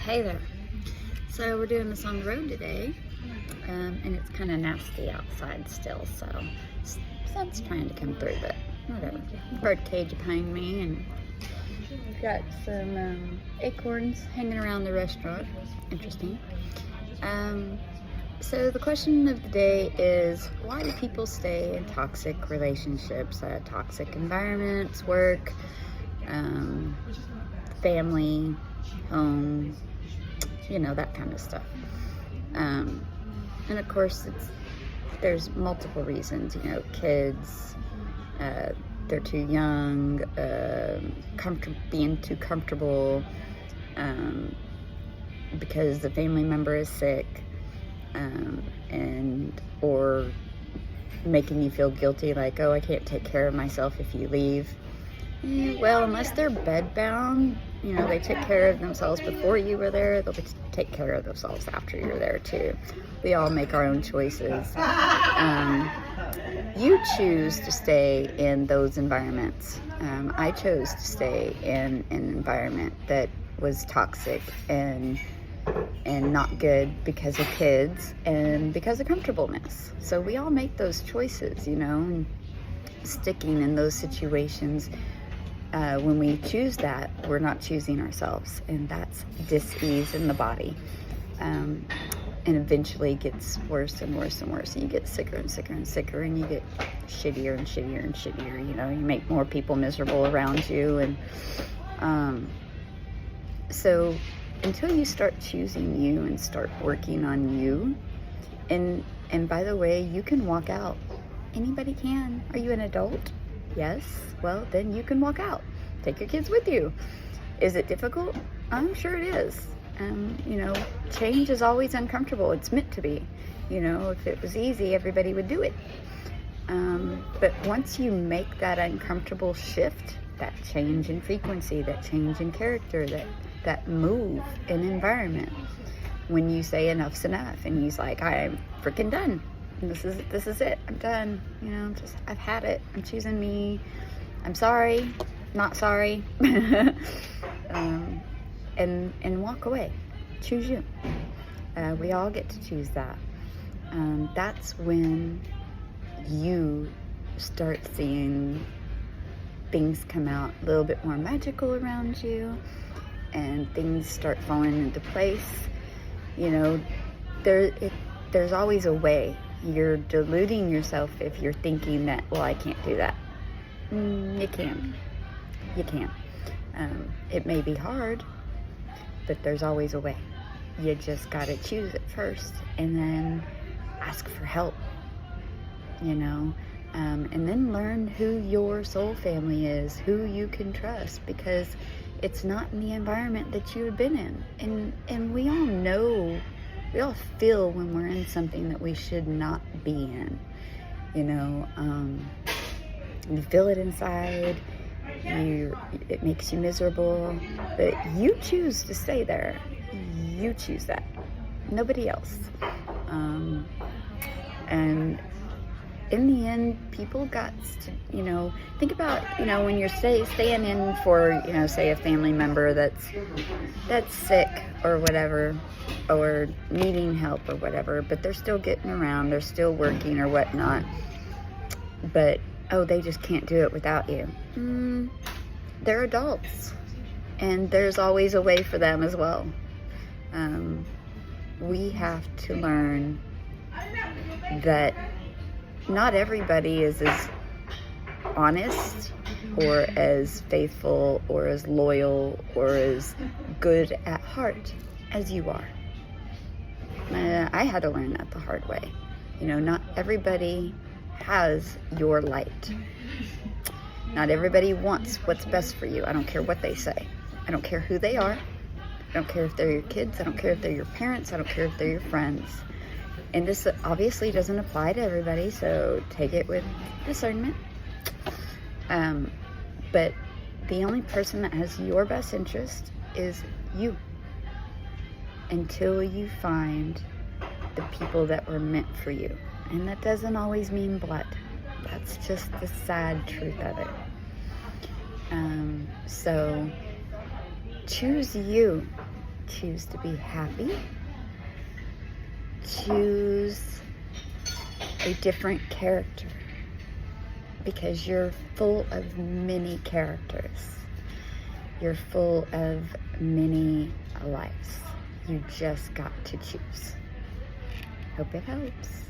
Hey there. So we're doing this on the road today, and it's kind of nasty outside still, so sun's trying to come through, but whatever. Bird cage behind me, and got some acorns hanging around the restaurant. Interesting. So the question of the day is, why do people stay in toxic relationships, toxic environments, work, family, home, that kind of stuff. And of course, there's multiple reasons, kids, they're too young, being too comfortable, because the family member is sick, or making you feel guilty, like, oh, I can't take care of myself if you leave. Well, unless they're bedbound, they took care of themselves before you were there, they'll take care of themselves after you're there too. We all make our own choices. You choose to stay in those environments. I chose to stay in an environment that was toxic and not good because of kids and because of comfortableness. So we all make those choices, and sticking in those situations. When we choose that, we're not choosing ourselves, and that's dis-ease in the body. And eventually it gets worse and worse and worse, and you get sicker and sicker and sicker, and you get shittier and shittier and shittier. You make more people miserable around you, and so until you start choosing you and start working on you, and by the way, you can walk out. Anybody can. Are you an adult? Yes, well, then you can walk out. Take your kids with you. Is it difficult? I'm sure it is. Change is always uncomfortable. It's meant to be. If it was easy, everybody would do it. But once you make that uncomfortable shift, that change in frequency, that change in character, that move in environment, when you say enough's enough, and he's like, I'm freaking done. This is it. I'm done. I've had it. I'm choosing me. I'm sorry, not sorry. And walk away. Choose you. We all get to choose that. That's when you start seeing things come out a little bit more magical around you, and things start falling into place. There's always a way. You're deluding yourself if you're thinking that, well, I can't do that. You can. It may be hard, but there's always a way. You just got to choose it first, and then ask for help, and then learn who your soul family is, who you can trust, because it's not in the environment that you have been in. And we all know, we all feel when we're in something that we should not be in. You feel it inside. It makes you miserable, but you choose to stay there. You choose that. Nobody else. And in the end, people got to, think about, when you're staying in for, say a family member that's sick or whatever, or needing help or whatever, but they're still getting around, they're still working or whatnot, but, oh, they just can't do it without you. They're adults, and there's always a way for them as well. We have to learn that not everybody is as honest or as faithful or as loyal or as good at heart as you are. I had to learn that the hard way. Not everybody has your light. Not everybody wants what's best for you. I don't care what they say. I don't care who they are. I don't care if they're your kids. I don't care if they're your parents. I don't care if they're your friends. And this obviously doesn't apply to everybody, so take it with discernment. But the only person that has your best interest is you. Until you find the people that were meant for you. And that doesn't always mean blood. That's just the sad truth of it. So choose you. Choose to be happy. Choose a different character, because you're full of many characters. You're full of many lives. You just got to choose. Hope it helps.